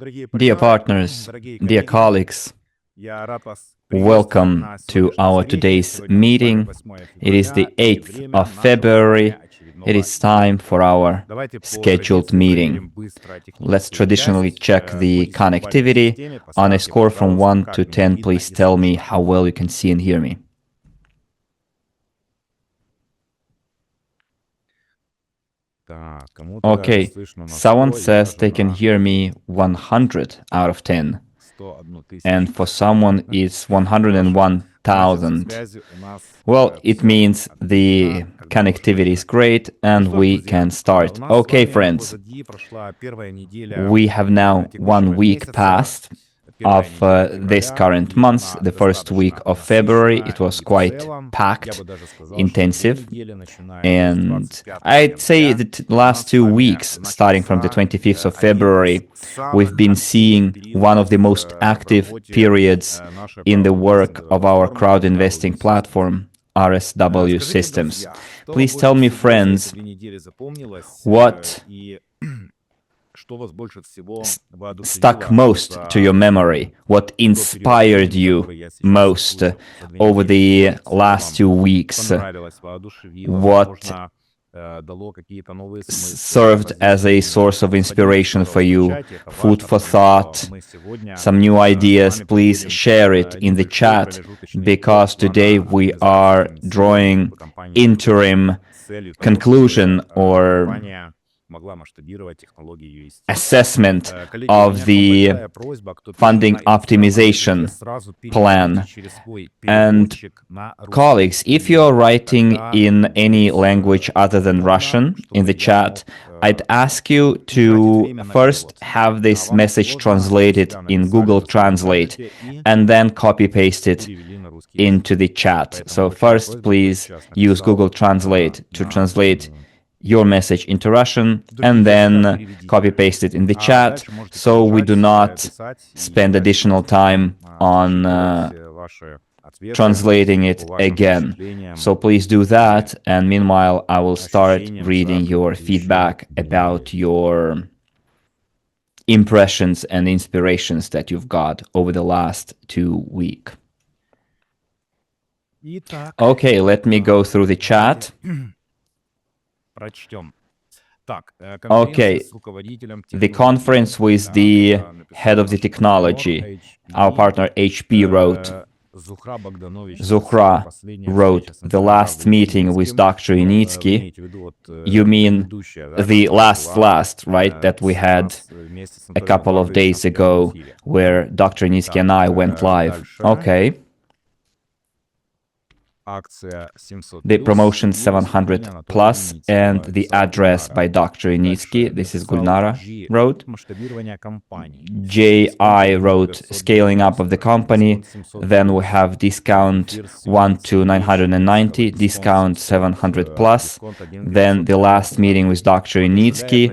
Dear partners, dear colleagues, welcome to our today's meeting. It is the 8th of February. It is time for our scheduled meeting. Let's traditionally check the connectivity. On a score from 1 to 10, please tell me how well you can see and hear me. Okay, someone says they can hear me 100 out of 10. And for someone it's 101,000. Well, it means the connectivity is great and we can start. Okay, friends, we have now 1 week passed of this current month, the first week of February. It was quite packed, intensive, and I'd say the last 2 weeks, starting from the 25th of February, we've been seeing one of the most active periods in the work of our crowd investing platform, RSW Systems. Please tell me, friends, what stuck most to your memory, what inspired you most over the last 2 weeks, what served as a source of inspiration for you, food for thought, some new ideas. Please share it in the chat, because today we are drawing interim conclusion or assessment of the funding optimization plan. And colleagues, if you're writing in any language other than Russian in the chat, I'd ask you to first have this message translated in Google Translate and then copy-paste it into the chat. So first, please use Google Translate to translate your message into Russian and then copy-paste it in the chat, so we do not spend additional time on translating it again. So please do that, and meanwhile I will start reading your feedback about your impressions and inspirations that you've got over the last 2 weeks. Okay, let me go through the chat. Okay, the conference with the head of the technology, our partner HP wrote, Zuhra wrote, the last meeting with Dr. Unitsky. You mean the last, right, that we had a couple of days ago where Dr. Unitsky and I went live. Okay. The promotion 700 plus and the address by Dr. Unitsky. This is Gulnara wrote. J.I. wrote scaling up of the company. Then we have discount 1 to 990, discount 700 plus. Then the last meeting with Dr. Unitsky.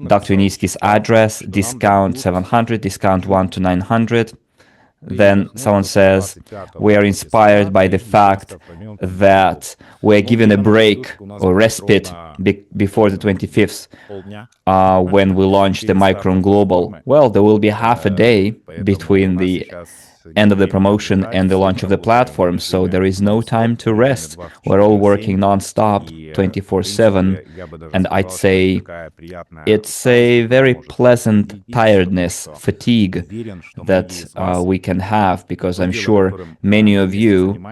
Dr. Unitsky's address, discount 700, discount 1 to 900. Then someone says, we are inspired by the fact that we're given a break or respite before the 25th when we launch the Micron Global. Well, there will be half a day between the end of the promotion and the launch of the platform, so there is no time to rest. We're all working non-stop, 24/7, and I'd say it's a very pleasant tiredness, fatigue that we can have, because I'm sure many of you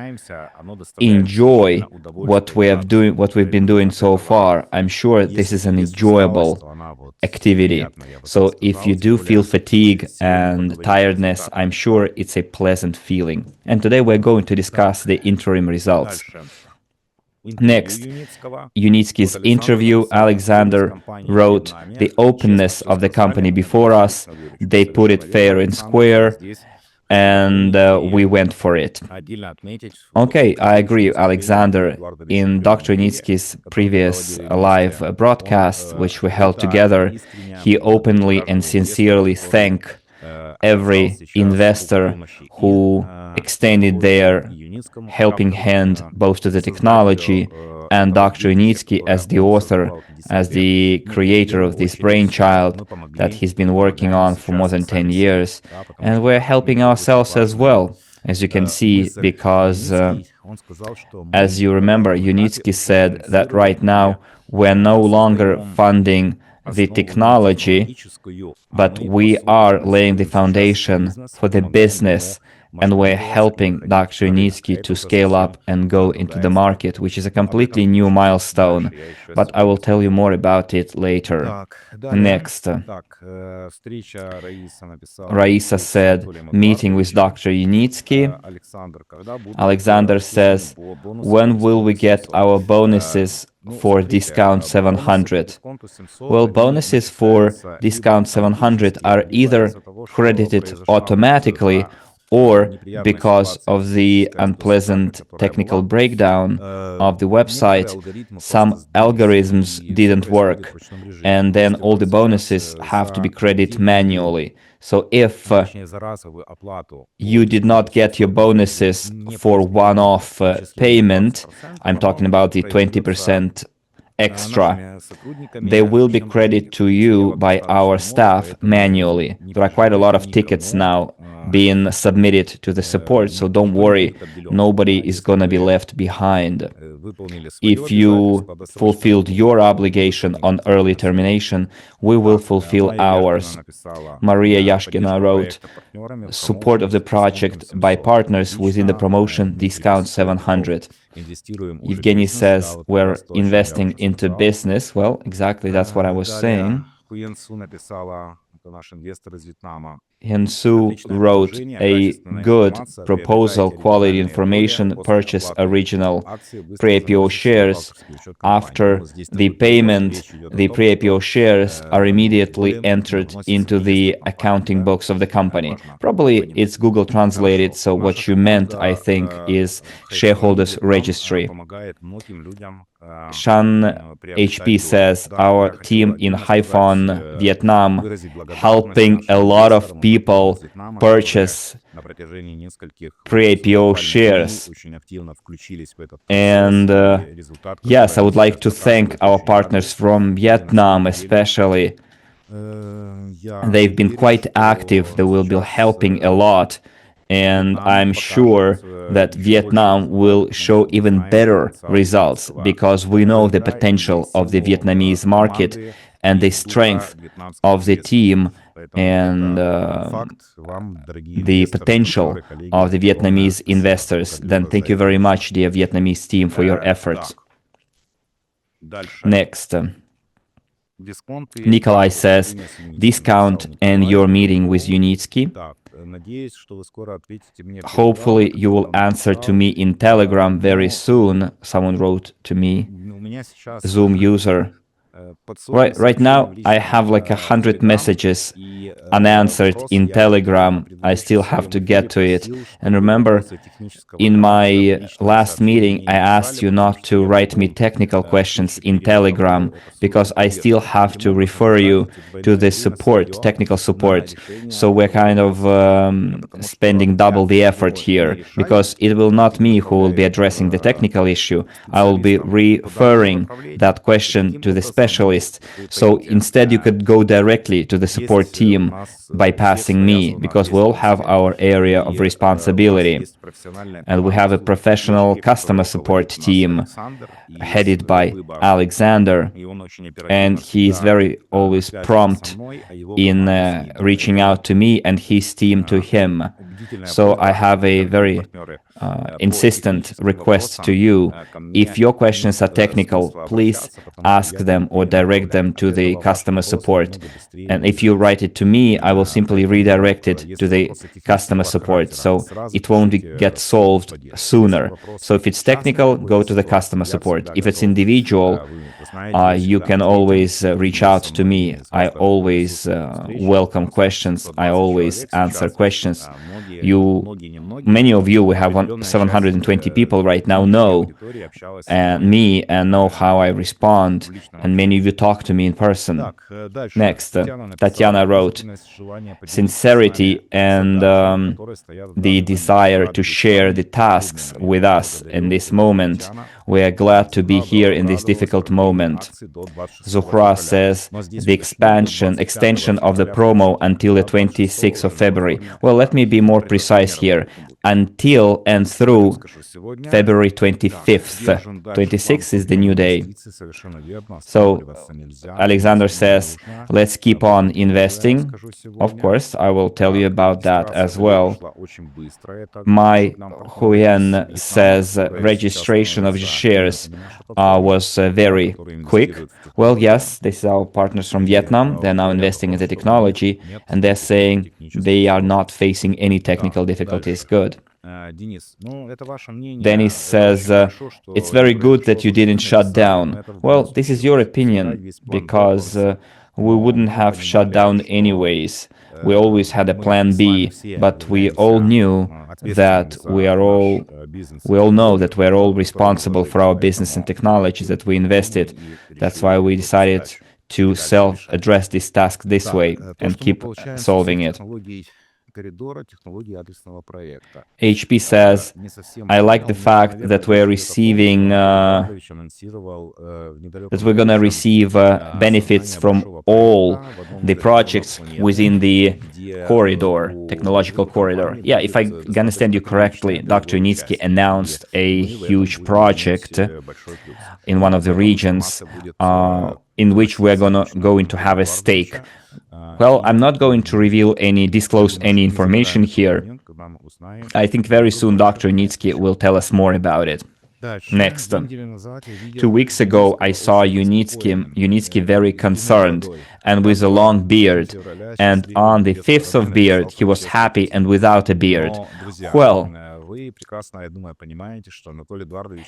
enjoy what we've been doing so far. I'm sure this is an enjoyable activity. So if you do feel fatigue and tiredness, I'm sure it's a pleasant feeling. And today we're going to discuss the interim results. Next, Unitsky's interview. Alexander wrote, the openness of the company before us, they put it fair and square, and we went for it. Okay, I agree, Alexander. In Dr. Unitsky's previous live broadcast, which we held together, he openly and sincerely thanked every investor who extended their helping hand both to the technology and Dr. Unitsky as the author, as the creator of this brainchild that he's been working on for more than 10 years. And we're helping ourselves as well, as you can see, because as you remember, Unitsky said that right now we're no longer funding the technology, but we are laying the foundation for the business, and we're helping Dr. Unitsky to scale up and go into the market, which is a completely new milestone, but I will tell you more about it later. Next. Raisa said, meeting with Dr. Unitsky. Alexander says, when will we get our bonuses for discount 700? Well, bonuses for discount 700 are either credited automatically or because of the unpleasant technical breakdown of the website, some algorithms didn't work, and then all the bonuses have to be credited manually. So if you did not get your bonuses for one-off payment, I'm talking about the 20% extra, they will be credited to you by our staff manually. There are quite a lot of tickets now being submitted to the support, so don't worry, nobody is gonna be left behind. If you fulfilled your obligation on early termination, we will fulfill ours. Maria Yashkina wrote, support of the project by partners within the promotion, discount 700. Evgeny says, we're investing into business. Well, exactly, that's what I was saying. Hyunsu wrote a good proposal, quality information, purchase original pre-IPO shares. After the payment, the pre-IPO shares are immediately entered into the accounting books of the company. Probably it's Google translated, so what you meant, I think, is shareholders registry. Shan HP says, our team in Haiphong, Vietnam, helping a lot of people purchase pre-IPO shares. And yes, I would like to thank our partners from Vietnam especially. They've been quite active, they will be helping a lot. And I'm sure that Vietnam will show even better results because we know the potential of the Vietnamese market and the strength of the team and the potential of the Vietnamese investors. Then thank you very much, dear Vietnamese team, for your efforts. Next. Nikolai says, discount and your meeting with Unitsky. Hopefully you will answer to me in Telegram very soon, someone wrote to me, Zoom user. Right now I have like 100 messages unanswered in Telegram. I still have to get to it. And remember, in my last meeting, I asked you not to write me technical questions in Telegram because I still have to refer you to the support, technical support. So we're kind of spending double the effort here because it will not me who will be addressing the technical issue. I will be referring that question to the specialist. So instead you could go directly to the support team bypassing me, because we all have our area of responsibility. And we have a professional customer support team headed by Alexander, and he is very always prompt in reaching out to me and his team to him. So I have a very insistent request to you. If your questions are technical, please ask them or direct them to the customer support. And if you write it to me, I will simply redirect it to the customer support, so it won't get solved sooner. So if it's technical, go to the customer support. If it's individual, you can always reach out to me. I always welcome questions. I always answer questions. Many of you, we have 720 people right now, know me and know how I respond, and many of you talk to me in person. Next, Tatiana wrote, sincerity and the desire to share the tasks with us in this moment We are glad to be here in this difficult moment. Zuhra says the extension of the promo until the 26th of February. Well, let me be more precise here. Until and through February 25th. 26th is the new day. So Alexander says, let's keep on investing. Of course, I will tell you about that as well. Mai Huyen says registration of shares was very quick. Well, yes, this is our partners from Vietnam. They're now investing in the technology, and they're saying they are not facing any technical difficulties. Good. Dennis says, it's very good that you didn't shut down. Well, this is your opinion, because we wouldn't have shut down anyways. We always had a plan B, but we all knew that we all know that we're all responsible for our business and technologies that we invested. That's why we decided to self-address this task this way and keep solving it. HP says, I like the fact that we're receiving, that we're going to receive benefits from all the projects within the corridor, technological corridor. Yeah, if I understand you correctly, Dr. Unitsky announced a huge project in one of the regions in which we're going to have a stake. Well, I'm not going to disclose any information here. I think very soon Dr. Unitsky will tell us more about it. Next. 2 weeks ago, I saw Unitsky very concerned and with a long beard. And on the 5th of beard, he was happy and without a beard. Well,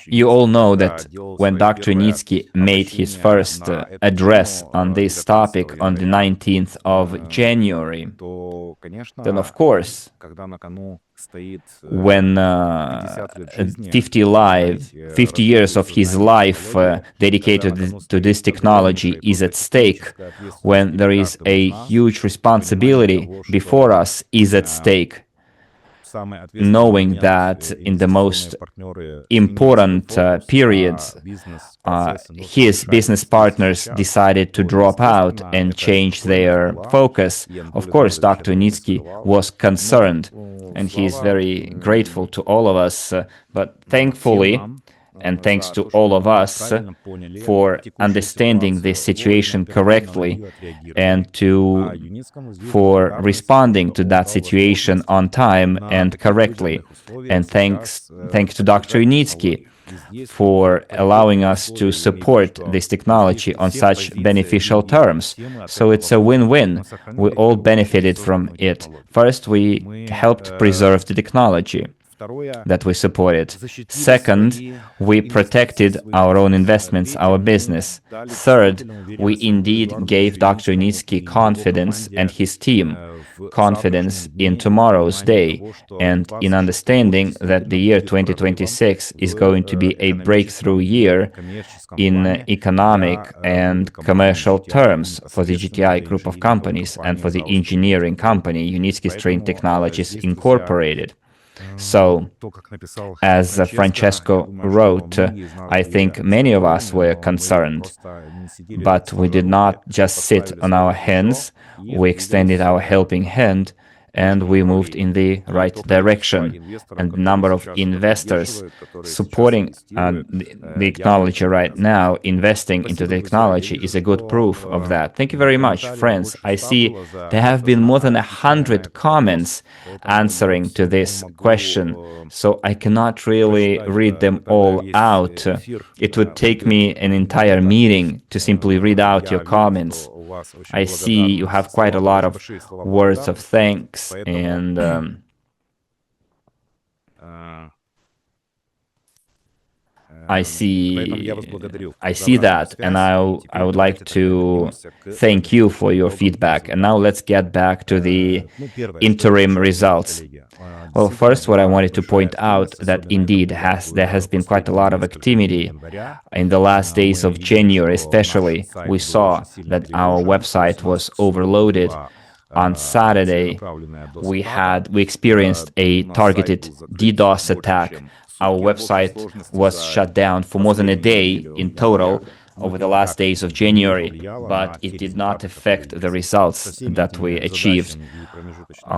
you all know that when Dr. Unitsky made his first address on this topic on the 19th of January, then of course, when 50 years of his life dedicated to this technology is at stake, when there is a huge responsibility before us is at stake, knowing that in the most important periods, his business partners decided to drop out and change their focus. Of course, Dr. Unitsky was concerned, and he is very grateful to all of us, but thankfully, and thanks to all of us for understanding this situation correctly and for responding to that situation on time and correctly. And thanks to Dr. Unitsky for allowing us to support this technology on such beneficial terms. So it's a win-win. We all benefited from it. First, we helped preserve the technology that we supported. Second, we protected our own investments, our business. Third, we indeed gave Dr. Unitsky confidence and his team confidence in tomorrow's day and in understanding that the year 2026 is going to be a breakthrough year in economic and commercial terms for the GTI group of companies and for the engineering company Unitsky Strain Technologies Incorporated. So, as Francesco wrote, I think many of us were concerned, but we did not just sit on our hands, we extended our helping hand, and we moved in the right direction. And the number of investors supporting the technology right now, investing into the technology, is a good proof of that. Thank you very much, friends. I see there have been more than 100 comments answering to this question, so I cannot really read them all out. It would take me an entire meeting to simply read out your comments. I see you have quite a lot of words of thanks, and I see that, and I would like to thank you for your feedback. And now let's get back to the interim results. Well, first, what I wanted to point out that indeed there has been quite a lot of activity in the last days of January, especially. We saw that our website was overloaded. On Saturday, we experienced a targeted DDoS attack our website was shut down for more than a day in total over the last days of January, but it did not affect the results that we achieved.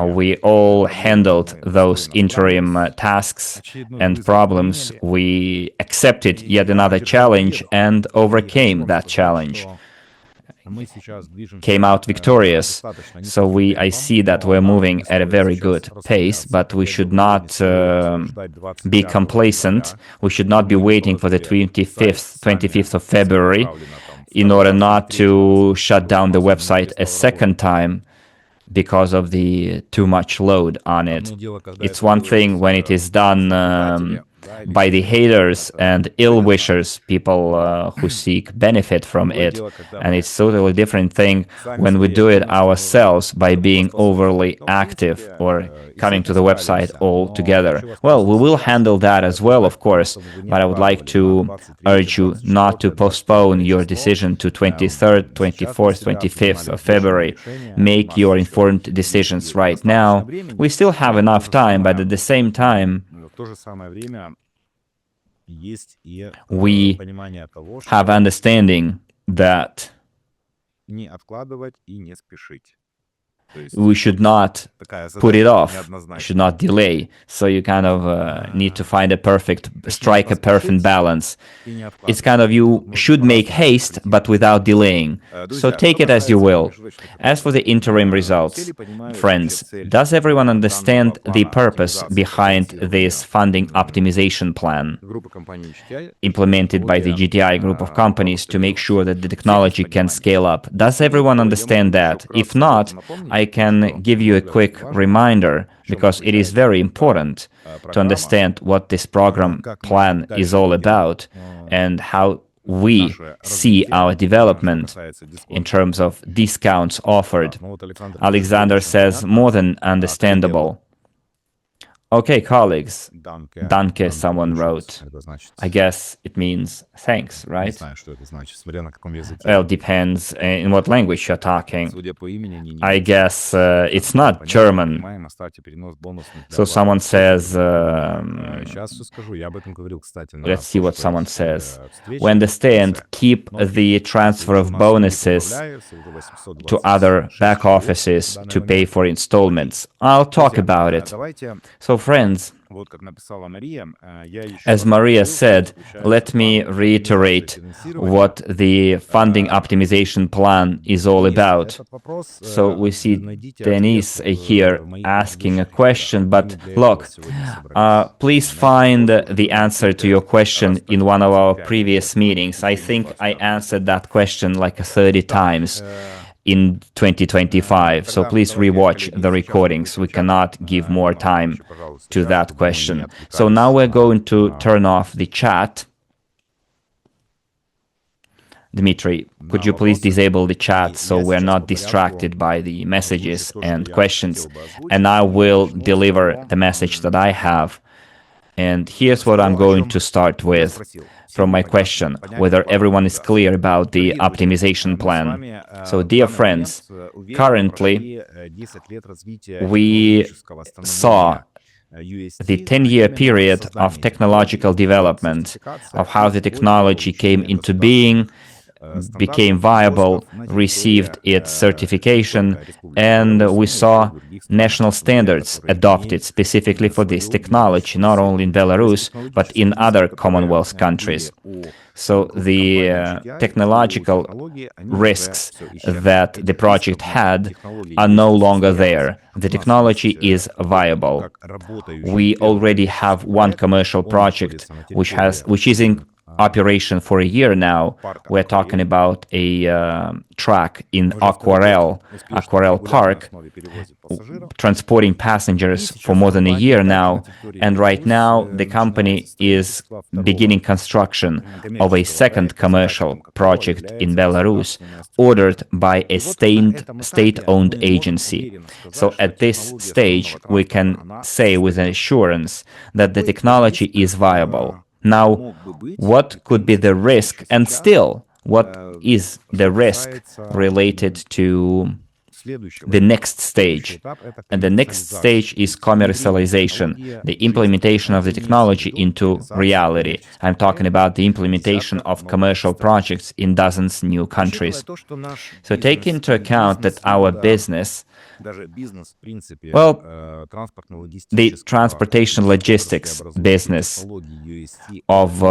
We all handled those interim tasks and problems. We accepted yet another challenge and overcame that challenge, came out victorious. So I see that we're moving at a very good pace, but we should not be complacent. We should not be waiting for the 25th of February in order not to shut down the website a second time because of the too much load on it. It's one thing when it is done by the haters and ill-wishers, people who seek benefit from it. And it's totally different thing when we do it ourselves by being overly active or coming to the website all together. Well, we will handle that as well, of course, but I would like to urge you not to postpone your decision to 23rd, 24th, 25th of February. Make your informed decisions right now. We still have enough time, but at the same time, we have understanding that we should not put it off, should not delay. So you kind of need to find strike a perfect balance. It's kind of you should make haste, but without delaying. So take it as you will. As for the interim results, friends, does everyone understand the purpose behind this funding optimization plan implemented by the GTI group of companies to make sure that the technology can scale up? Does everyone understand that? If not, I can give you a quick reminder, because it is very important to understand what this program plan is all about and how we see our development in terms of discounts offered. Alexander says, more than understandable. Okay, colleagues. Danke, someone wrote. I guess it means thanks, right? Well, depends in what language you're talking. I guess it's not German. So someone says, let's see what someone says. We understand, keep the transfer of bonuses to other back offices to pay for installments. I'll talk about it. So friends, as Maria said, let me reiterate what the funding optimization plan is all about. So we see Denise here asking a question, but look, please find the answer to your question in one of our previous meetings. I think I answered that question like 30 times in 2025. So please rewatch the recordings. We cannot give more time to that question. So now we're going to turn off the chat. Dmitry, could you please disable the chat so we're not distracted by the messages and questions? And I will deliver the message that I have. And here's what I'm going to start with from my question, whether everyone is clear about the optimization plan. So, dear friends, currently we saw the 10-year period of technological development, of how the technology came into being, became viable, received its certification, and we saw national standards adopted specifically for this technology, not only in Belarus, but in other Commonwealth countries. So the technological risks that the project had are no longer there. The technology is viable. We already have one commercial project which is in operation for a year now. We're talking about a track in Aquarel Park, transporting passengers for more than a year now. And right now, the company is beginning construction of a second commercial project in Belarus, ordered by a state-owned agency. So at this stage, we can say with assurance that the technology is viable. Now, what could be the risk, and still, what is the risk related to the next stage. And the next stage is commercialization, the implementation of the technology into reality. I'm talking about the implementation of commercial projects in dozens new countries. So take into account that our business, well, the transportation logistics business of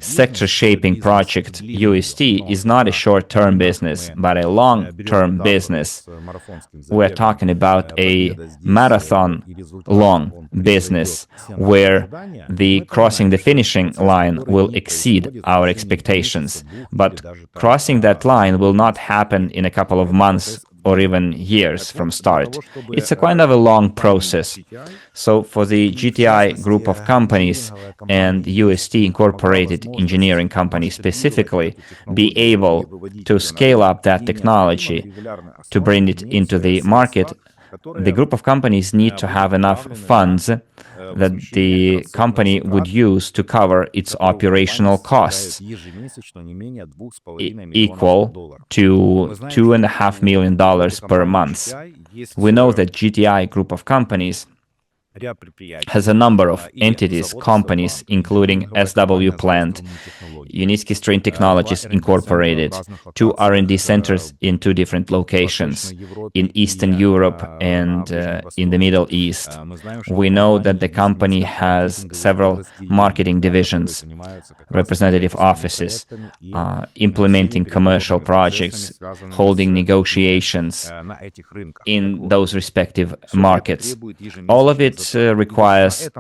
sector-shaping project UST is not a short-term business, but a long-term business. We're talking about a marathon-long business where the crossing the finishing line will exceed our expectations. But crossing that line will not happen in a couple of months or even years from start. It's a kind of a long process. So for the GTI group of companies and UST Incorporated engineering company specifically, be able to scale up that technology to bring it into the market, the group of companies need to have enough funds that the company would use to cover its operational costs, equal to $2.5 million per month. We know that GTI group of companies has a number of entities, companies, including SW Plant, Unitsky String Technologies Incorporated, 2 R&D centers in 2 different locations, in Eastern Europe and in the Middle East. We know that the company has several marketing divisions, representative offices, implementing commercial projects, holding negotiations in those respective markets. All of it requires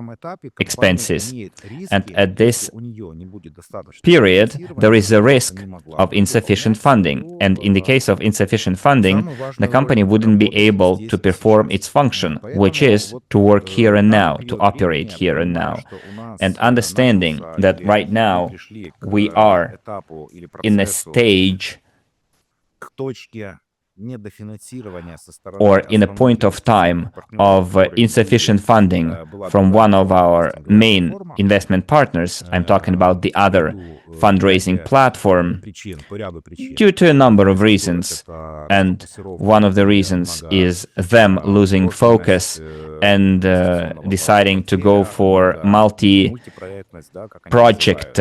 expenses, and at this period there is a risk of insufficient funding, and in the case of insufficient funding, the company wouldn't be able to perform its function, which is to work here and now, to operate here and now. And understanding that right now we are in a stage or in a point of time of insufficient funding from one of our main investment partners, I'm talking about the other fundraising platform, due to a number of reasons. And one of the reasons is them losing focus and deciding to go for multi-project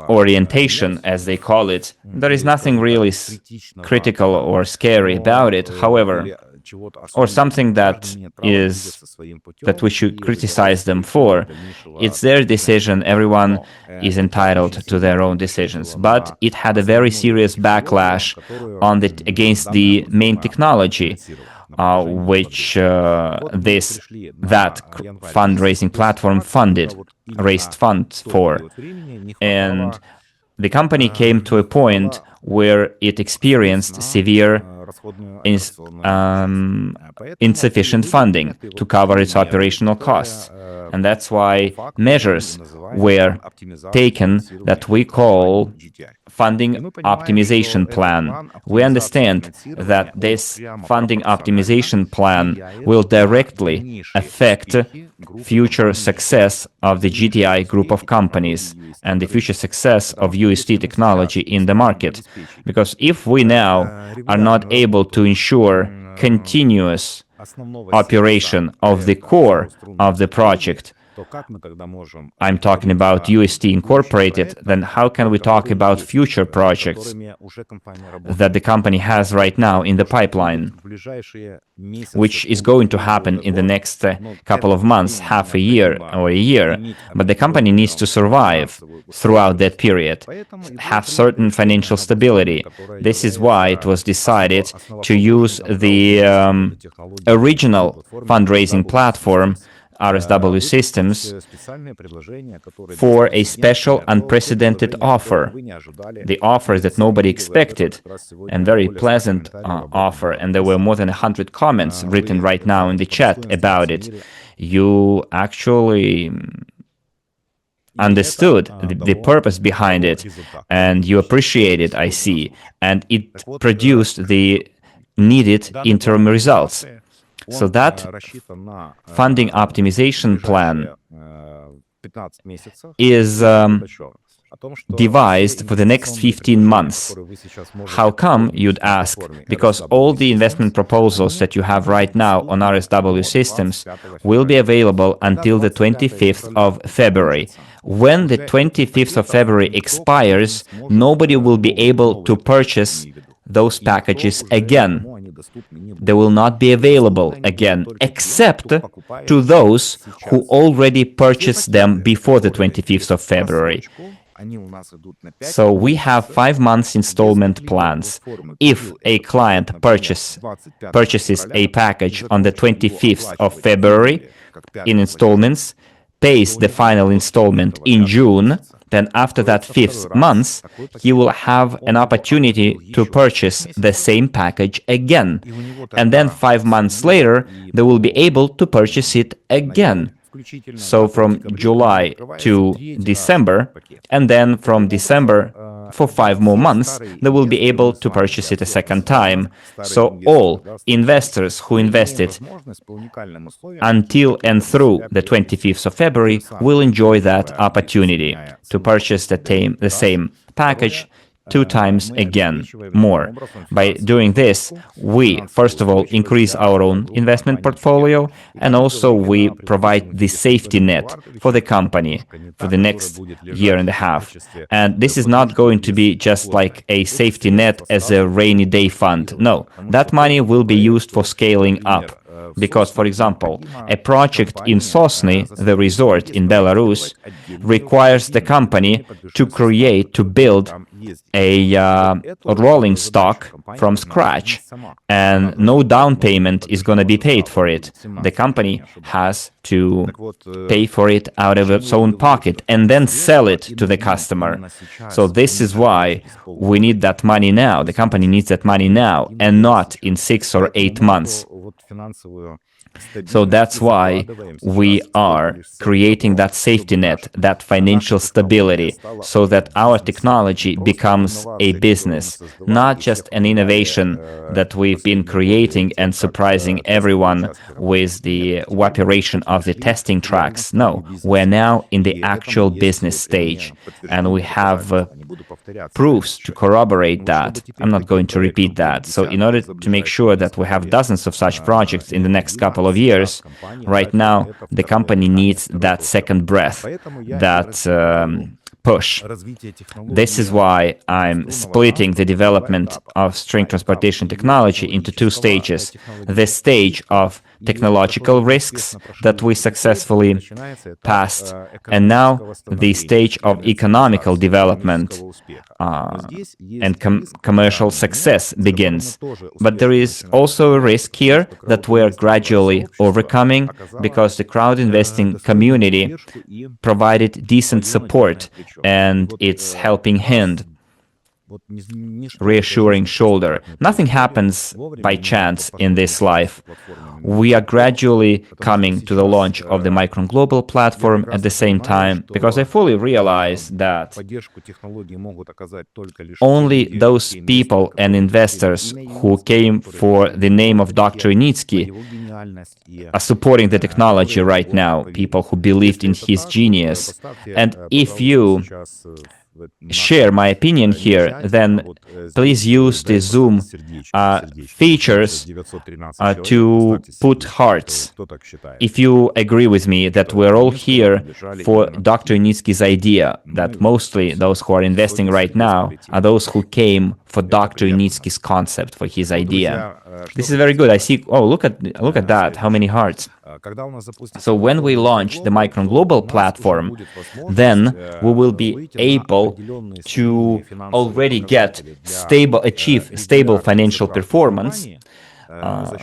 orientation, as they call it. There is nothing really critical or scary about it, however, or something that we should criticize them for. It's their decision. Everyone is entitled to their own decisions, but it had a very serious backlash against the main technology which that fundraising platform raised funds for. And the company came to a point where it experienced severe insufficient funding to cover its operational costs. And that's why measures were taken that we call funding optimization plan. We understand that this funding optimization plan will directly affect future success of the GTI group of companies and the future success of UST technology in the market. Because if we now are not able to ensure continuous operation of the core of the project, I'm talking about UST Incorporated, then how can we talk about future projects that the company has right now in the pipeline, which is going to happen in the next couple of months, half a year or a year, but the company needs to survive throughout that period, have certain financial stability. This is why it was decided to use the original fundraising platform, RSW Systems, for a special unprecedented offer. The offer that nobody expected, and very pleasant offer, and there were more than 100 comments written right now in the chat about it. You actually understood the purpose behind it, and you appreciate it, I see, and it produced the needed interim results. So that funding optimization plan is devised for the next 15 months. How come, you'd ask? Because all the investment proposals that you have right now on RSW Systems will be available until the 25th of February. When the 25th of February expires, nobody will be able to purchase those packages again. They will not be available again, except to those who already purchased them before the 25th of February. So we have 5 months installment plans. If a client purchases a package on the 25th of February in installments, pays the final installment in June, then after that 5th month, he will have an opportunity to purchase the same package again. And then 5 months later, they will be able to purchase it again. So from July to December, and then from December for 5 more months, they will be able to purchase it a second time. So all investors who invested until and through the 25th of February will enjoy that opportunity to purchase the same package 2 times again more. By doing this, we, first of all, increase our own investment portfolio, and also we provide the safety net for the company for the next year and a half. And this is not going to be just like a safety net as a rainy day fund. No, that money will be used for scaling up. Because, for example, a project in Sosny, the resort in Belarus, requires the company to build a rolling stock from scratch, and no down payment is going to be paid for it. The company has to pay for it out of its own pocket and then sell it to the customer. So this is why we need that money now. The company needs that money now and not in 6 or 8 months. So that's why we are creating that safety net, that financial stability, so that our technology becomes a business, not just an innovation that we've been creating and surprising everyone with the operation of the testing tracks. No, we're now in the actual business stage, and we have proofs to corroborate that. I'm not going to repeat that. So in order to make sure that we have dozens of such projects in the next couple of years, right now the company needs that second breath, that push. This is why I'm splitting the development of string transportation technology into 2 stages. The stage of technological risks that we successfully passed, and now the stage of economical development and commercial success begins. But there is also a risk here that we're gradually overcoming, because the crowd investing community provided decent support and its helping hand, reassuring shoulder. Nothing happens by chance in this life. We are gradually coming to the launch of the Micron Global platform at the same time, because I fully realize that only those people and investors who came for the name of Dr. Initsky are supporting the technology right now, people who believed in his genius. And if you share my opinion here, then please use the Zoom features to put hearts. If you agree with me that we're all here for Dr. Initsky's idea, that mostly those who are investing right now are those who came for Dr. Initsky's concept, for his idea. This is very good. I see, oh, look at that, how many hearts. So when we launch the Micron Global platform, then we will be able to already achieve stable financial performance,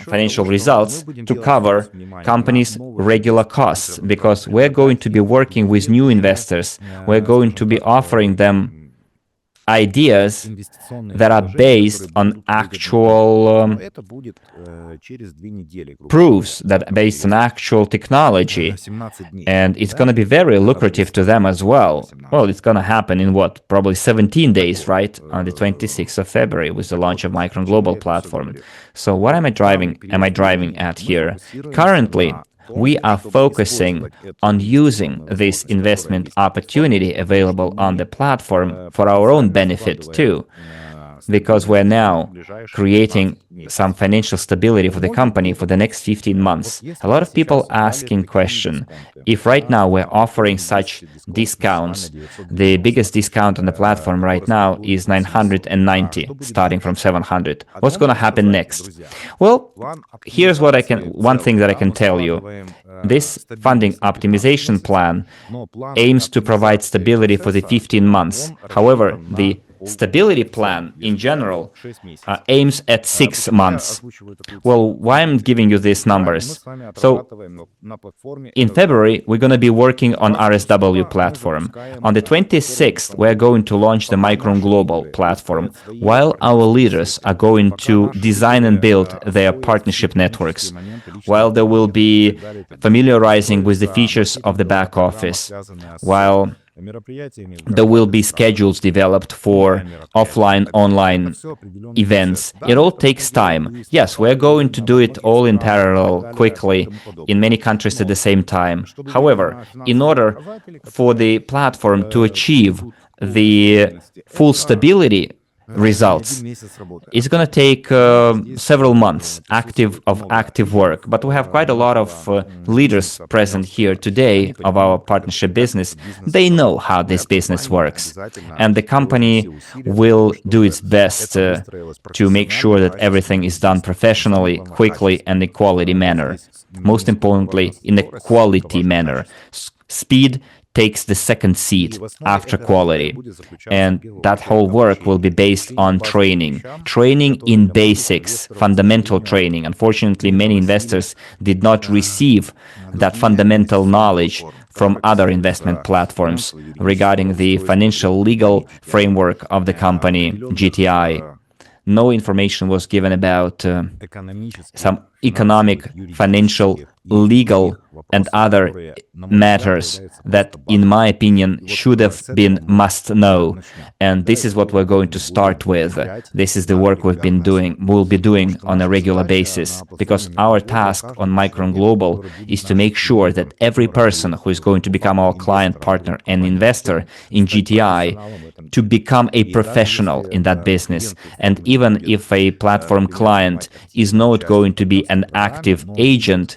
financial results, to cover companies' regular costs, because we're going to be working with new investors. We're going to be offering them ideas that are based on actual proofs, that are based on actual technology, and it's going to be very lucrative to them as well. Well, it's going to happen in what, probably 17 days, right? On the 26th of February with the launch of Micron Global platform. So what am I driving at here? Currently, We are focusing on using this investment opportunity available on the platform for our own benefit too, because we're now creating some financial stability for the company for the next 15 months. A lot of people asking question, if right now we're offering such discounts, the biggest discount on the platform right now is 990, starting from 700. What's going to happen next? Well, here's one thing that I can tell you. This funding optimization plan aims to provide stability for the 15 months. However, the stability plan in general aims at 6 months. Well, why I'm giving you these numbers? So in February, we're going to be working on RSW platform. On the 26th, we're going to launch the Micron Global platform, while our leaders are going to design and build their partnership networks, while they will be familiarizing with the features of the back office, while there will be schedules developed for offline, online events. It all takes time. Yes, we're going to do it all in parallel, quickly, in many countries at the same time. However, in order for the platform to achieve the full stability results, it's going to take several months of active work, but we have quite a lot of leaders present here today of our partnership business. They know how this business works, and the company will do its best to make sure that everything is done professionally, quickly, and in a quality manner. Most importantly, in a quality manner. Speed takes the second seat after quality, and that whole work will be based on training in basics, fundamental training. Unfortunately, many investors did not receive that fundamental knowledge from other investment platforms regarding the financial legal framework of the company, GTI. No information was given about some economic, financial, legal, and other matters that, in my opinion, should have been must know. And this is what we're going to start with. This is the work we'll be doing on a regular basis, because our task on Micron Global is to make sure that every person who is going to become our client, partner, and investor in GTI to become a professional in that business. And even if a platform client is not going to be an active agent,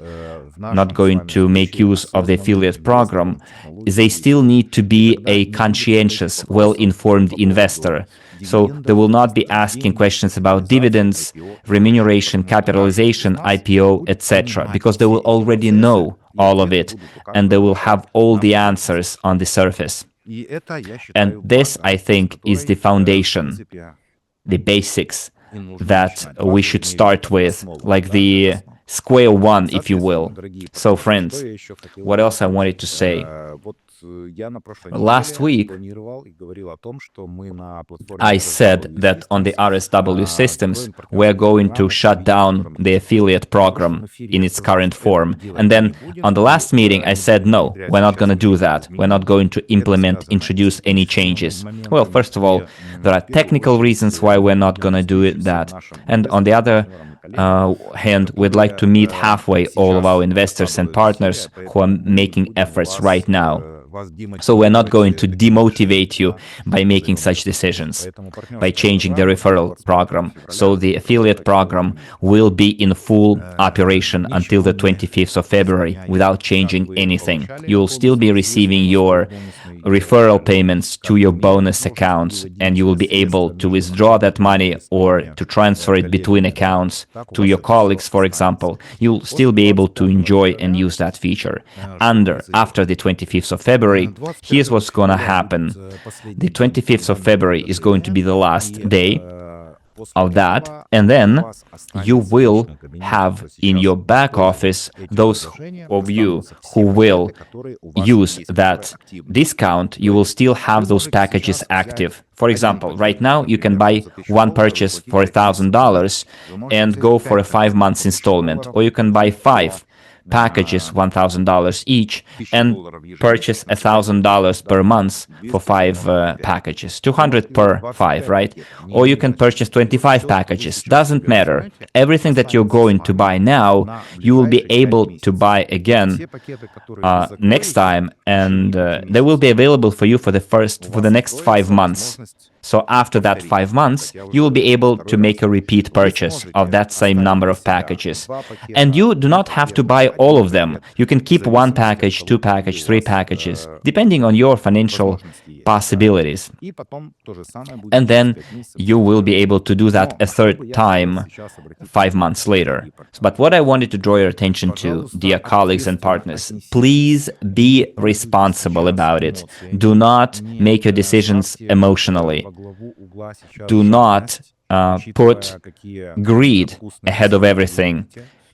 not going to make use of the affiliate program, they still need to be a conscientious, well-informed investor. So they will not be asking questions about dividends, remuneration, capitalization, IPO, etc., because they will already know all of it, and they will have all the answers on the surface. And this, I think, is the foundation, the basics that we should start with, like the square one, if you will. So, friends, what else I wanted to say? Last week, I said that on the RSW Systems, we're going to shut down the affiliate program in its current form. And then on the last meeting, I said, no, we're not going to do that. We're not going to introduce any changes. Well, first of all, there are technical reasons why we're not going to do that. And on the other hand, we'd like to meet halfway all of our investors and partners who are making efforts right now. So we're not going to demotivate you by making such decisions, by changing the referral program. So the affiliate program will be in full operation until the 25th of February without changing anything. You'll still be receiving your referral payments to your bonus accounts, and you will be able to withdraw that money or to transfer it between accounts to your colleagues, for example. You'll still be able to enjoy and use that feature. After the 25th of February, here's what's going to happen. The 25th of February is going to be the last day of that, and then you will have in your back office those of you who will use that discount. You will still have those packages active. For example, right now you can buy one purchase for $1,000 and go for a 5 months installment, or you can buy 5 packages, $1,000 each, and purchase $1,000 per month for 5 packages, 200 per 5, right? Or you can purchase 25 packages. Doesn't matter. Everything that you're going to buy now, you will be able to buy again next time, and they will be available for you for the next 5 months. So after that 5 months, you will be able to make a repeat purchase of that same number of packages. And you do not have to buy all of them. You can keep 1 package, 2 packages, 3 packages, depending on your financial possibilities. And then you will be able to do that a third time 5 months later. But what I wanted to draw your attention to, dear colleagues and partners, please be responsible about it. Do not make your decisions emotionally. Do not put greed ahead of everything,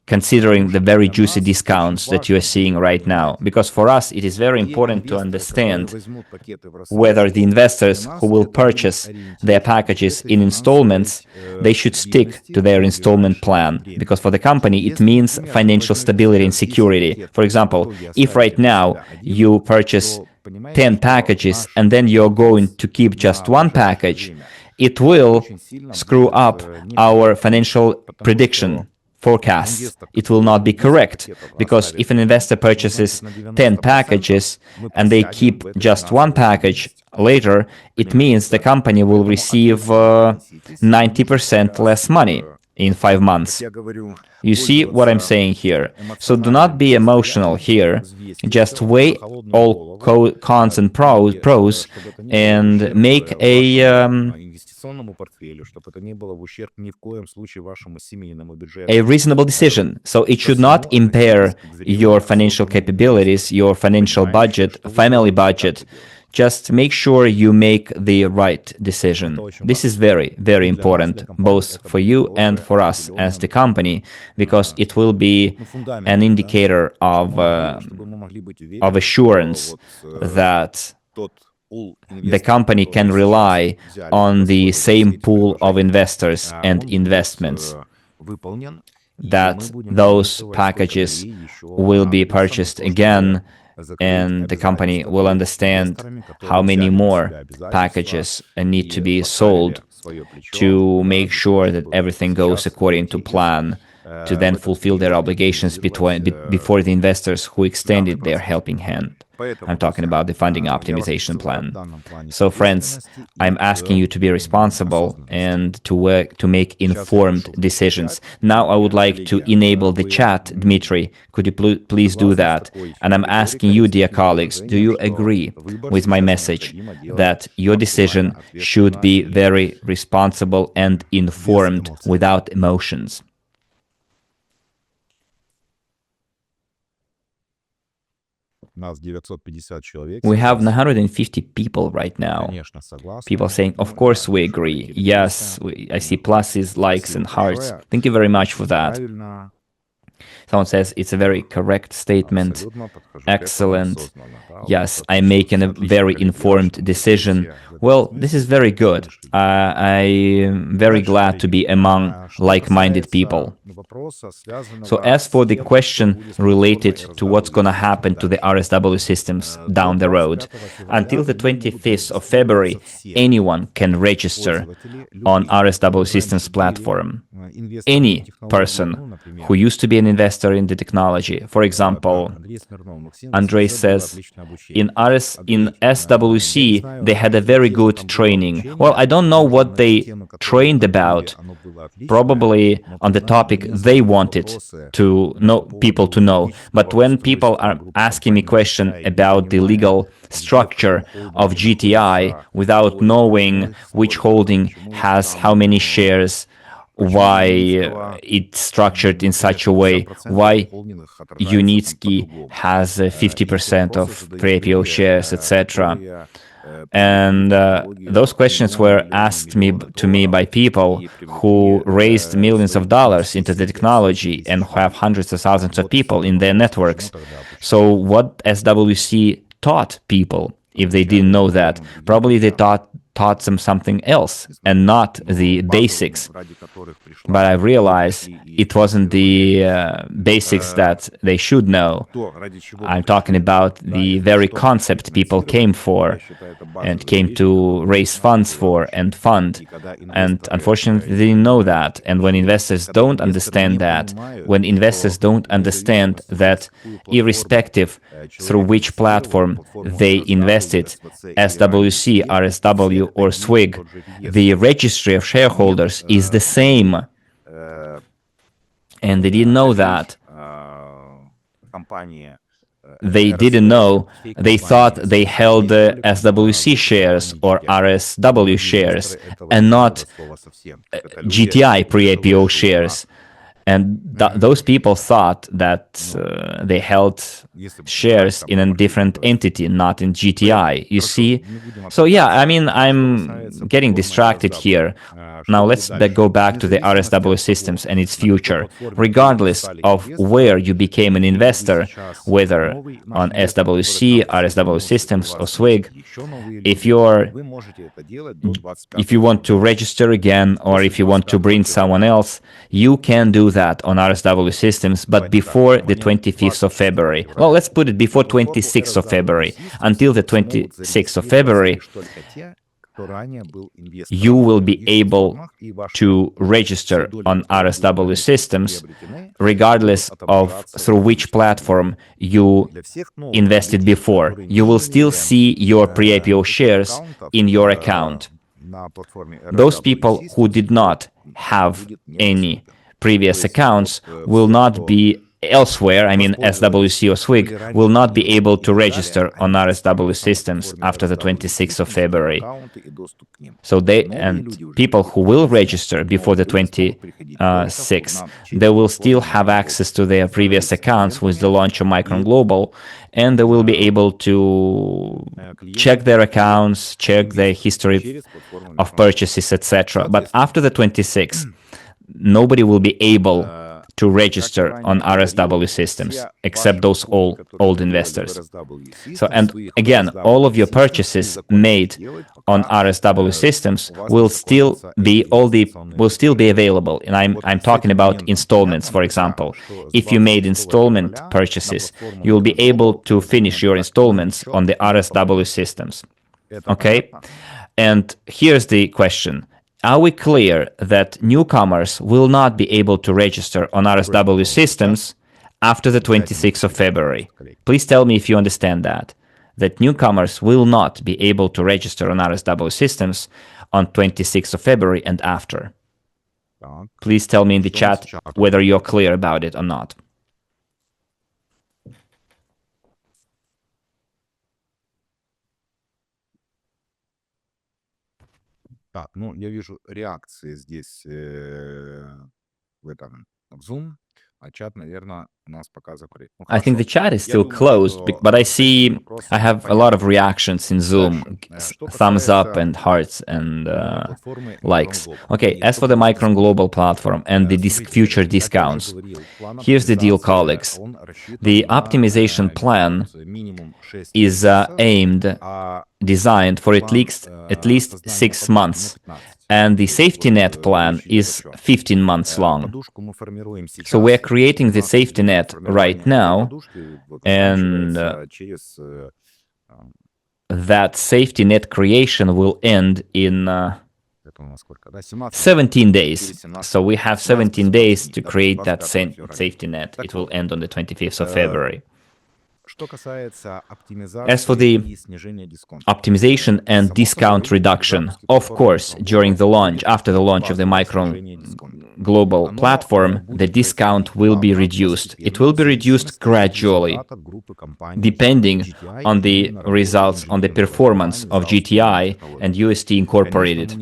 considering the very juicy discounts that you are seeing right now. Because for us, it is very important to understand whether the investors who will purchase their packages in installments, they should stick to their installment plan. Because for the company, it means financial stability and security. For example, if right now you purchase 10 packages and then you're going to keep just 1 package, it will screw up our financial prediction forecasts. It will not be correct, because if an investor purchases 10 packages and they keep just 1 package later, it means the company will receive 90% less money in 5 months. You see what I'm saying here? So do not be emotional here. Just weigh all cons and pros and make a reasonable decision. So it should not impair your financial capabilities, your financial budget, family budget. Just make sure you make the right decision. This is very, very important, both for you and for us as the company, because it will be an indicator of assurance that the company can rely on the same pool of investors and investments, that those packages will be purchased again, and the company will understand how many more packages need to be sold to make sure that everything goes according to plan, to then fulfill their obligations before the investors who extended their helping hand. I'm talking about the funding optimization plan. So friends, I'm asking you to be responsible and to work to make informed decisions. Now I would like to enable the chat. Dmitry, could you please do that? And I'm asking you, dear colleagues, do you agree with my message that your decision should be very responsible and informed without emotions? We have 950 people right now. People saying, of course we agree. Yes, I see pluses, likes, and hearts. Thank you very much for that. Someone says, it's a very correct statement. Excellent. Yes, I'm making a very informed decision. Well, this is very good. I'm very glad to be among like-minded people. So as for the question related to what's going to happen to the RSW systems down the road, until the 25th of February, anyone can register on RSW Systems platform. Any person who used to be an investor in the technology. For example, Andrei says, in SWC, they had a very good training. Well, I don't know what they trained about, probably on the topic they wanted to know, people to know. But when people are asking me questions about the legal structure of GTI without knowing which holding has how many shares, why it's structured in such a way, why Unitsky has 50% of pre-IPO shares, etc. And those questions were asked to me by people who raised millions of dollars into the technology and who have hundreds of thousands of people in their networks. So what SWC taught people, if they didn't know that? Probably they taught taught them something else and not the basics. But I realized it wasn't the basics that they should know. I'm talking about the very concept people came for and came to raise funds for and fund. And unfortunately, they didn't know that. And when investors don't understand that, when investors don't understand that irrespective through which platform they invested, SWC, RSW, or SWIG, the registry of shareholders is the same. And they didn't know that. They didn't know. They thought they held SWC shares or RSW shares and not GTI pre-IPO shares. And those people thought that they held shares in a different entity, not in GTI, you see? So yeah, I mean, I'm getting distracted here. Now let's go back to the RSW Systems and its future. Regardless of where you became an investor, whether on SWC, RSW Systems, or SWIG, if you want to register again or if you want to bring someone else, you can do that on RSW Systems, but before the 25th of February. Well, let's put it before 26th of February. Until the 26th of February, you will be able to register on RSW Systems regardless of through which platform you invested before. You will still see your pre-IPO shares in your account. Those people who did not have any previous accounts will not be elsewhere, I mean SWC or SWIG, will not be able to register on RSW Systems after the 26th of February. So people who will register before the 26th, they will still have access to their previous accounts with the launch of Micron Global, and they will be able to check their accounts, check their history of purchases, etc. But after the 26th, nobody will be able to register on RSW Systems except those old investors. So, and again, all of your purchases made on RSW Systems will still be available. And I'm talking about installments, for example. If you made installment purchases, you will be able to finish your installments on the RSW Systems. Okay? And here's the question. Are we clear that newcomers will not be able to register on RSW Systems after the 26th of February? Please tell me if you understand that newcomers will not be able to register on RSW Systems on 26th of February and after. Please tell me in the chat whether you're clear about it or not. Так, ну, я вижу реакции здесь в Zoom, а чат, наверное, у нас пока закрыт. I think the chat is still closed, but I have a lot of reactions in Zoom, thumbs up and hearts and likes. Okay, as for the Micron Global platform and the future discounts, here's the deal, colleagues. The optimization plan is designed for at least 6 months, and the safety net plan is 15 months long. So we're creating the safety net right now, and that safety net creation will end in 17 days. So we have 17 days to create that safety net. It will end on the 25th of February. As for the optimization and discount reduction, of course, during the launch, after the launch of the Micron Global platform, the discount will be reduced. It will be reduced gradually, depending on the results, on the performance of GTI and UST Incorporated.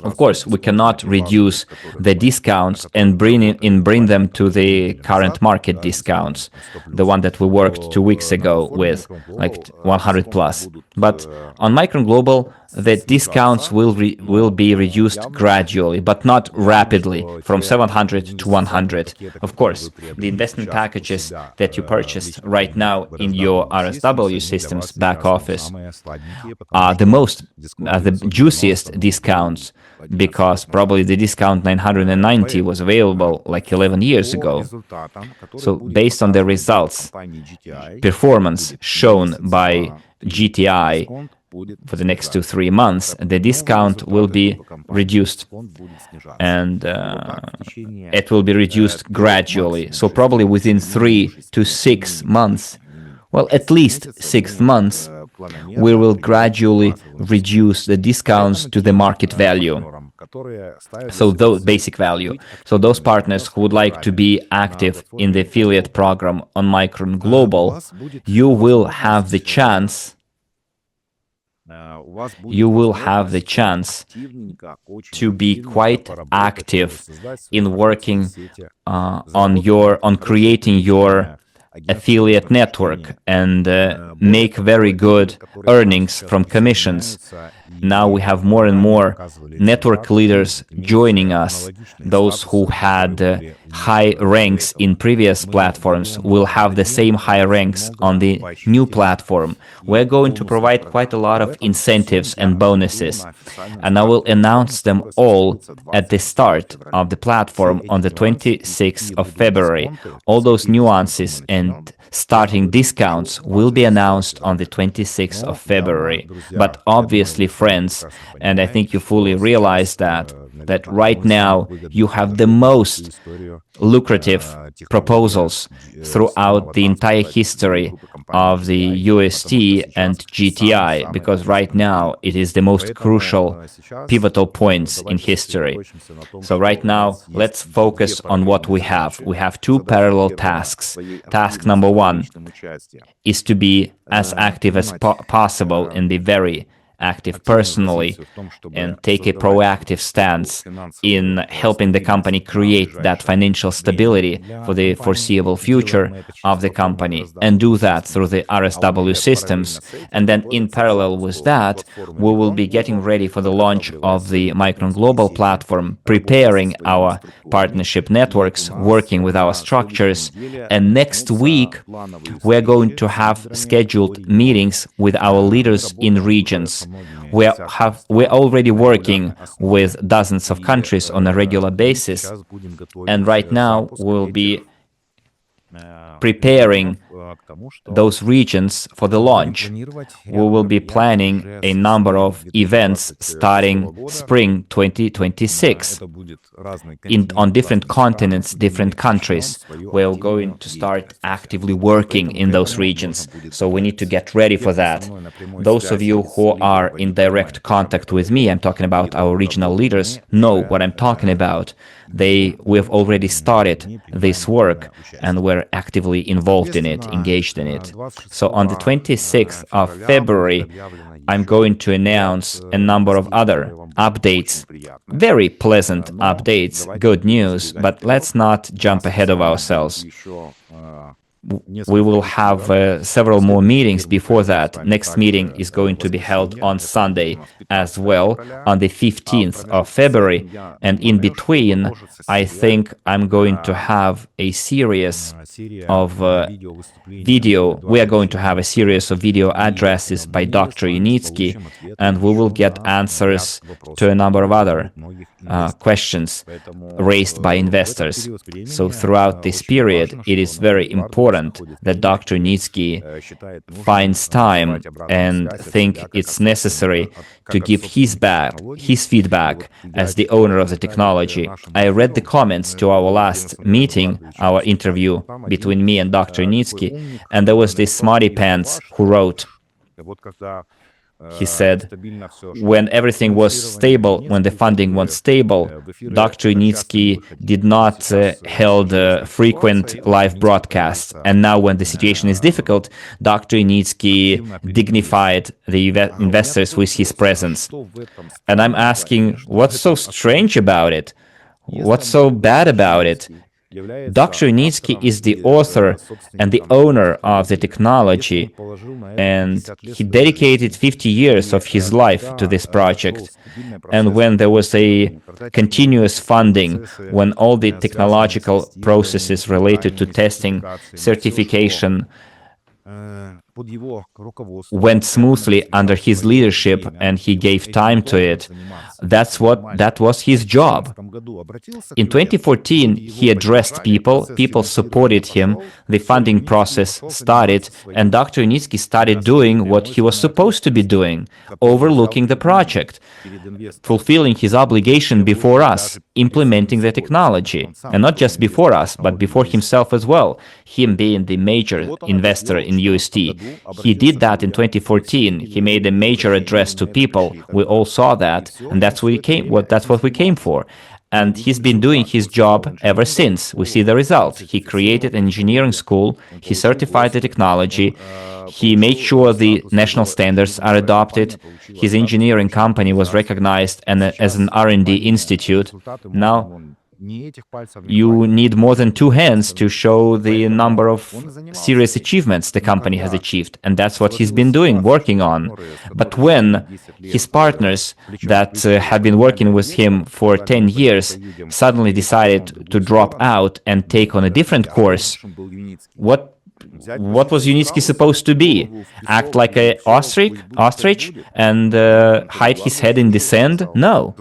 Of course, we cannot reduce the discounts and bring them to the current market discounts, the one that we worked 2 weeks ago with, like 100 plus. But on Micron Global, the discounts will be reduced gradually, but not rapidly, from 700 to 100. Of course, the investment packages that you purchased right now in your RSW Systems back office are the juiciest discounts, because probably the discount 990 was available like 11 years ago. So based on the results, performance shown by GTI for the next 2-3 months, the discount will be reduced, and it will be reduced gradually. So probably within 3 to 6 months, well, at least 6 months, we will gradually reduce the discounts to the market value. So those basic value. So those partners who would like to be active in the affiliate program on Micron Global, you will have the chance to be quite active in working on creating your affiliate network and make very good earnings from commissions. Now we have more and more network leaders joining us. Those who had high ranks in previous platforms will have the same high ranks on the new platform. We're going to provide quite a lot of incentives and bonuses, and I will announce them all at the start of the platform on the 26th of February. All those nuances and starting discounts will be announced on the 26th of February. But obviously, friends, and I think you fully realize that right now you have the most lucrative proposals throughout the entire history of the UST and GTI, because right now it is the most crucial, pivotal points in history. So right now, let's focus on what we have. We have two parallel tasks. Task number one is to be as active as possible and be very active personally and take a proactive stance in helping the company create that financial stability for the foreseeable future of the company, and do that through the RSW Systems. And then in parallel with that, we will be getting ready for the launch of the Micron Global platform, preparing our partnership networks, working with our structures, and next week we're going to have scheduled meetings with our leaders in regions. We're already working with dozens of countries on a regular basis, and right now we'll be preparing those regions for the launch. We will be planning a number of events starting spring 2026 on different continents, different countries. We're going to start actively working in those regions, so we need to get ready for that. Those of you who are in direct contact with me, I'm talking about our regional leaders, know what I'm talking about. We've already started this work, and we're actively involved in it, engaged in it. So on the 26th of February, I'm going to announce a number of other updates, very pleasant updates, good news, but let's not jump ahead of ourselves. We will have several more meetings before that. Next meeting is going to be held on Sunday as well, on the 15th of February. And in between, I think I'm going to have a series of video. We are going to have a series of video addresses by Dr. Unitsky, and we will get answers to a number of other questions raised by investors. So throughout this period, it is very important that Dr. Unitsky finds time and think it's necessary to give his feedback as the owner of the technology. I read the comments to our last meeting, our interview between me and Dr. Unitsky, and there was this smarty pants who wrote, he said, when everything was stable, when the funding was stable, Dr. Unitsky did not held frequent live broadcasts. And now when the situation is difficult, Dr. Unitsky dignified the investors with his presence. And I'm asking, what's so strange about it? What's so bad about it? Dr. Unitsky is the author and the owner of the technology, and he dedicated 50 years of his life to this project. And when there was a continuous funding, when all the technological processes related to testing, certification went smoothly under his leadership and he gave time to it, that was his job. In 2014, he addressed people supported him, the funding process started, and Dr. Unitsky started doing what he was supposed to be doing, overlooking the project, fulfilling his obligation before us, implementing the technology. And not just before us, but before himself as well, him being the major investor in UST. He did that in 2014. He made a major address to people. We all saw that, and that's what we came for. And he's been doing his job ever since. We see the result. He created an engineering school, he certified the technology, he made sure the national standards are adopted, his engineering company was recognized as an R&D institute. Now, you need more than two hands to show the number of serious achievements the company has achieved, and that's what he's been doing, working on. But when his partners that have been working with him for 10 years suddenly decided to drop out and take on a different course, what was Unitsky supposed to be? Act like an ostrich and hide his head in the sand? No.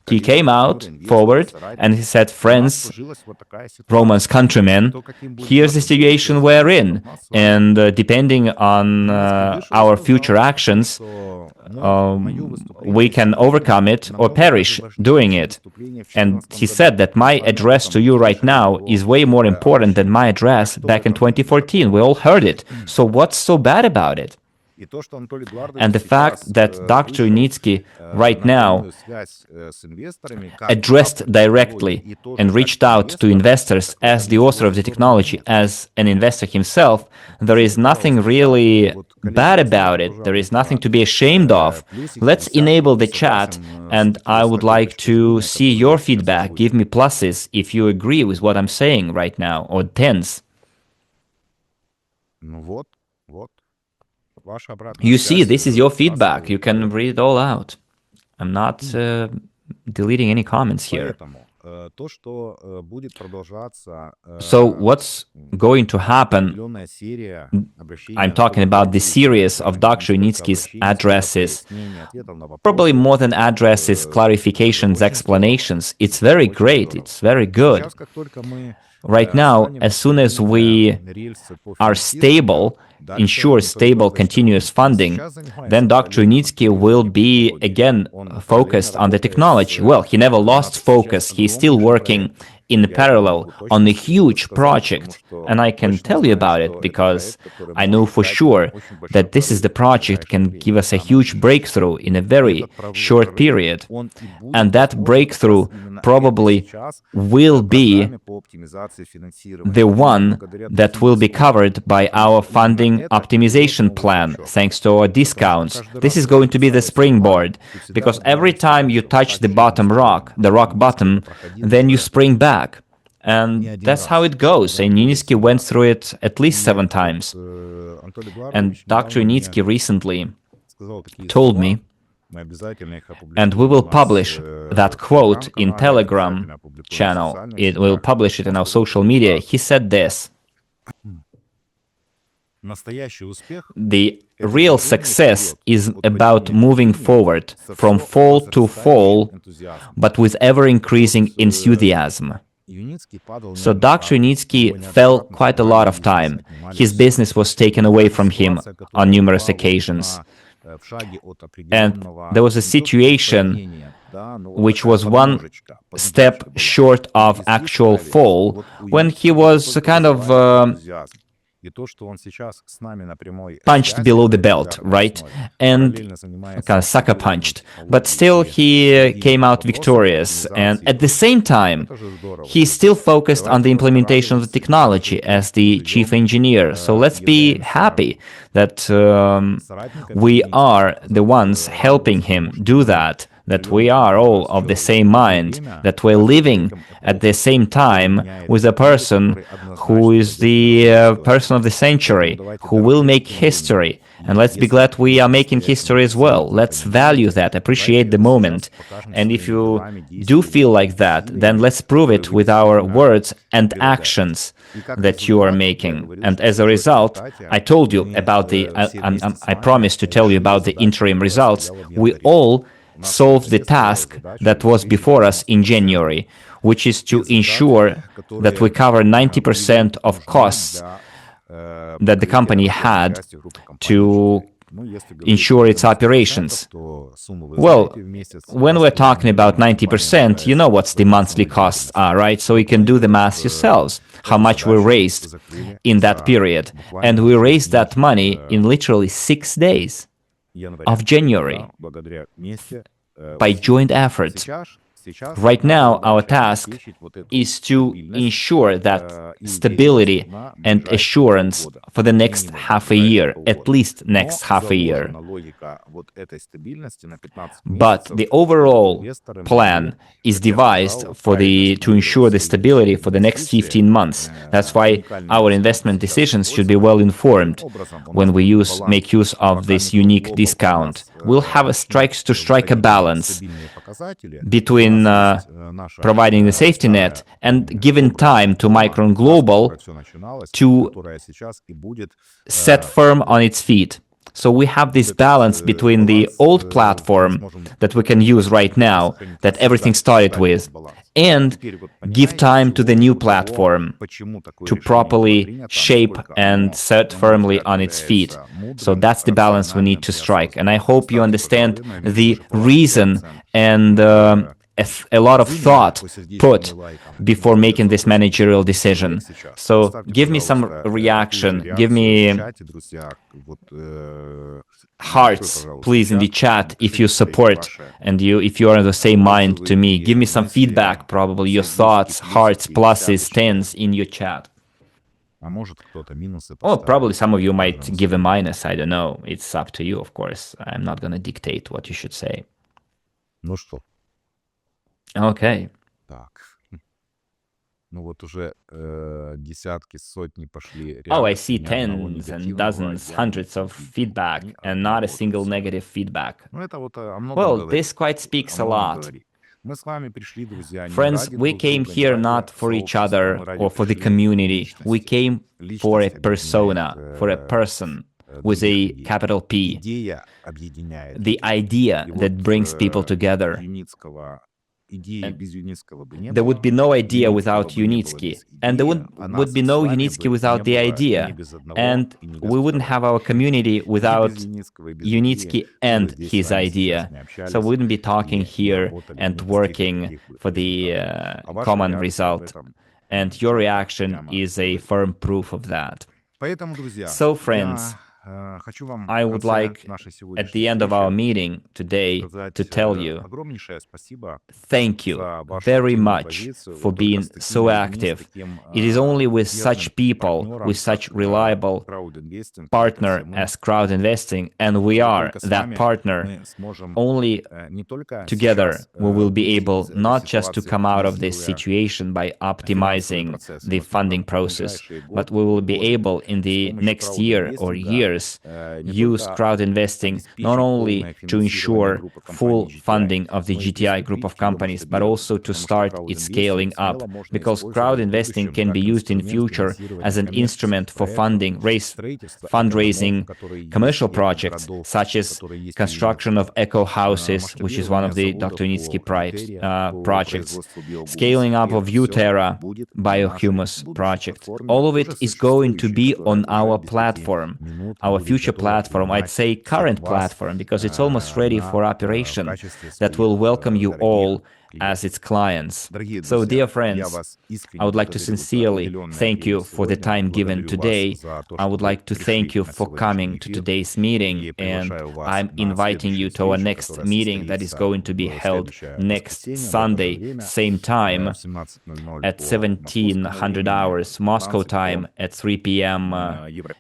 He came out forward and he said, friends, Romans, countrymen, here's the situation we're in. And depending on our future actions, we can overcome it or perish doing it. And he said that my address to you right now is way more important than my address back in 2014. We all heard it. So what's so bad about it? And the fact that Dr. Unitsky right now addressed directly and reached out to investors as the author of the technology, as an investor himself, there is nothing really bad about it. There is nothing to be ashamed of. Let's enable the chat, and I would like to see your feedback. Give me pluses if you agree with what I'm saying right now, or tens. You see, this is your feedback. You can read it all out. I'm not deleting any comments here. So what's going to happen? I'm talking about the series of Dr. Unitsky's addresses. Probably more than addresses, clarifications, explanations. It's very great. It's very good. Right now, as soon as we are stable, ensure stable continuous funding, then Dr. Unitsky will be again focused on the technology. Well, he never lost focus. He's still working in parallel on a huge project, and I can tell you about it because I know for sure that this is the project can give us a huge breakthrough in a very short period, and that breakthrough probably will be the one that will be covered by our funding optimization plan thanks to our discounts. This is going to be the springboard, because every time you touch the rock bottom, then you spring back. And that's how it goes. And Unitsky went through it at least 7 times. And Dr. Unitsky recently told me, and we will publish that quote in Telegram channel. It will publish it in our social media. He said this: the real success is about moving forward from fall to fall, but with ever-increasing enthusiasm. So Dr. Unitsky fell quite a lot of time. His business was taken away from him on numerous occasions. And there was a situation which was one step short of actual fall, when he was kind of punched below the belt, right? And kind of sucker punched. But still he came out victorious. And at the same time, he still focused on the implementation of the technology as the chief engineer. So let's be happy that we are the ones helping him do that. that we are all of the same mind, that we're living at the same time with a person who is the person of the century, who will make history. And let's be glad we are making history as well. Let's value that, appreciate the moment. And if you do feel like that, then let's prove it with our words and actions that you are making. And as a result, I told you about I promised to tell you about the interim results. We all solved the task that was before us in January, which is to ensure that we cover 90% of costs that the company had to ensure its operations. Well, when we're talking about 90%, you know what the monthly costs are, right? So you can do the math yourselves, how much we raised in that period. And we raised that money in literally 6 days of January by joint efforts. Right now, our task is to ensure that stability and assurance for the next half a year, at least next half a year. But the overall plan is devised to ensure the stability for the next 15 months. That's why our investment decisions should be well informed when we make use of this unique discount. We'll have to strike a balance between providing the safety net and giving time to Micron Global to set firm on its feet. So we have this balance between the old platform that we can use right now, that everything started with, and give time to the new platform to properly shape and set firmly on its feet. So that's the balance we need to strike. And I hope you understand the reason and a lot of thought put before making this managerial decision. So give me some reaction, give me hearts, please, in the chat if you support and if you are in the same mind to me. Give me some feedback, probably your thoughts, hearts, pluses, tens in your chat. Or probably some of you might give a minus, I don't know. It's up to you, of course. I'm not going to dictate what you should say. Okay. Oh, I see tens and dozens, hundreds of feedback and not a single negative feedback. Well, this quite speaks a lot. Friends, we came here not for each other or for the community. We came for a persona, for a person with a capital P. The idea that brings people together. There would be no idea without Unitsky, and there would be no Unitsky without the idea, and we wouldn't have our community without Unitsky and his idea. So we wouldn't be talking here and working for the common result, and your reaction is a firm proof of that. So friends, I would like, at the end of our meeting today, to tell you, thank you very much for being so active. It is only with such people, with such reliable partner as crowd investing, and we are that partner, only together we will be able not just to come out of this situation by optimizing the funding process, but we will be able in the next year or years use crowd investing not only to ensure full funding of the GTI group of companies, but also to start its scaling up, because crowd investing can be used in future as an instrument for fundraising commercial projects, such as construction of eco houses, which is one of the Dr. Unitsky projects, scaling up of Uterra biohumus project. All of it is going to be on our platform, our future platform, I'd say current platform, because it's almost ready for operation, that will welcome you all as its clients. Дорогие So, друзья, dear я friends, вас I искренне would like to благодарю за sincerely уделенное thank время you for the сегодня. time given Благодарю today. вас за то, I что would вы like to пришли thank you на for сегодняшний coming to эфир. today's meeting, И and приглашаю вас I'm на inviting you следующую to our встречу, next которая meeting that is состоится going to be в held следующее next воскресенье в это же Sunday, время same time, в 17:00 at по московскому 1700 времени, hours Moscow 15 по time, at 3 p.m.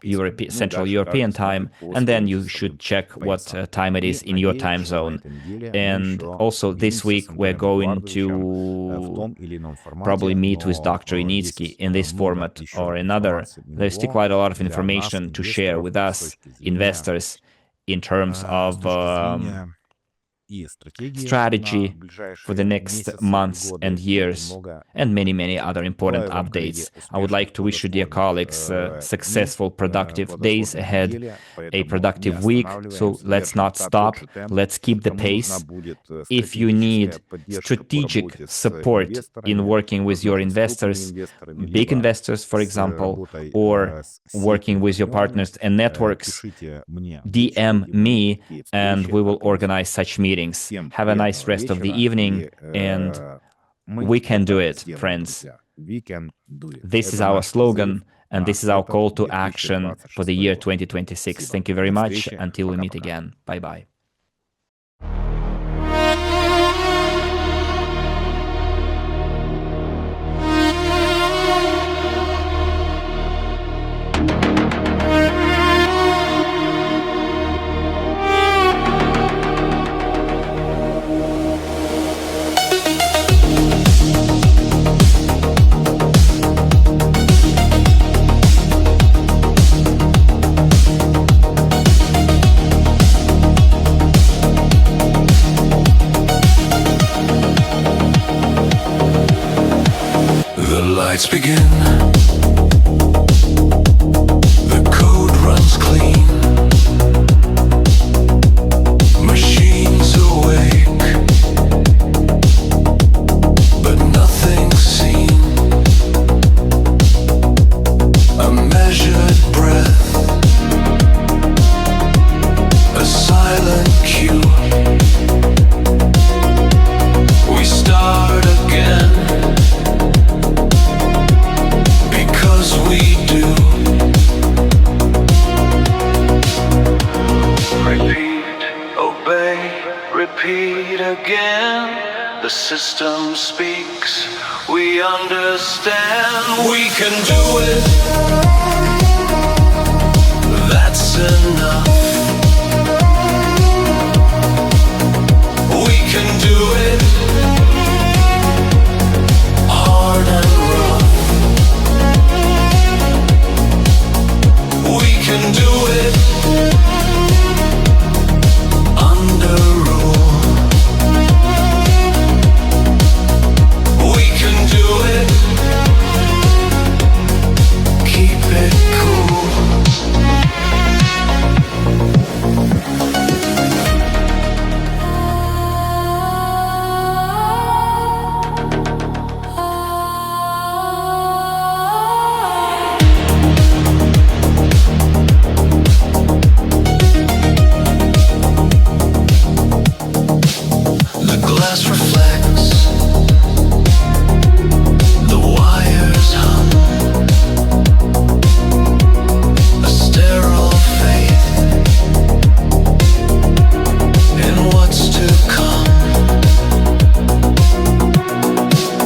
европейскому. Ну, Central дальше European каждый смотрит time, по and then своим you часовым should check what поясам. time it И is in your надеюсь, time что на zone. этой неделе мы And еще also this увидимся с week we're Андреем going Эдуардовичем в to том или ином probably формате, meet with Dr. но Initsky есть in this много format еще or another. информации у There's still него quite a lot of для нас, information to share инвесторов, with с us, точки зрения investors, in terms с of точки зрения и стратегии на strategy for the ближайшие next месяцы и months and годы, и years, много and many other important Желаю вам, коллеги, updates. I would like успешных, to wish you, dear плодотворных colleagues, дней, successful, productive days плодотворной ahead, недели, a поэтому не productive week. So останавливаемся, let's держим not stop. тот же темп. Let's keep the Кому нужна pace. будет If you стратегическая need поддержка по strategic работе с support in инвесторами, working with your возможно, с крупными investors, инвесторами, big либо investors, for с example, работой or с working сетью with your партнерами, partners and networks, пишите мне в личку, DM и мы me, такие and встречи we will организуем. organize such meetings. Всем Have a nice приятного rest of the вечера, evening, и and мы we can do это it, сделаем, friends. друзья. We can do it. This is Это our наш призыв slogan, and на this is our этот call to action for the 2026 year год. 2026. Спасибо. Thank you very До much. встречи. Until we meet Пока-пока. again. Bye bye. The lights begin. The code runs clean. Machines awake, but nothing's seen. A measured breath, a silent cue. We start again. Because we do. Repeat, obey, repeat again. The system speaks, we understand. We can do it. That's enough. We can do it. Hard and rough. We can do it under rule. We can do it. Keep it cool. The glass reflects, the wires hum, a sterile faith in what's to come.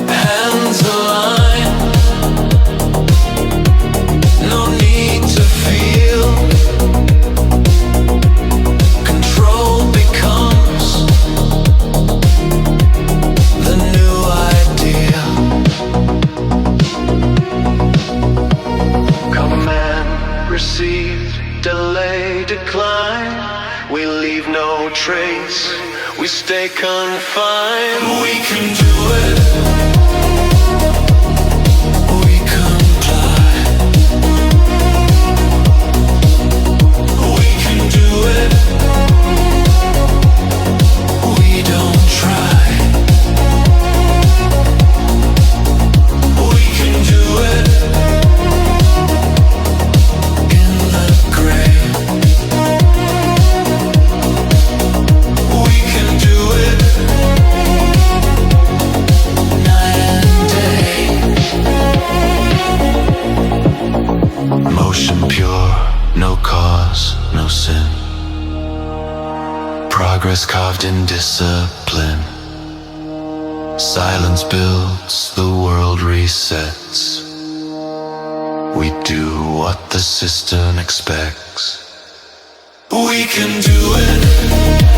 Hands aligned, no need to feel. Control becomes the new idea. Command received, delay, decline. We leave no trace, we stay confined. We can do it. We comply. We can do it. We don't try. We can do it in the gray. We can do it progress carved in discipline. Silence builds, the world resets. We do what the system expects. We can do it.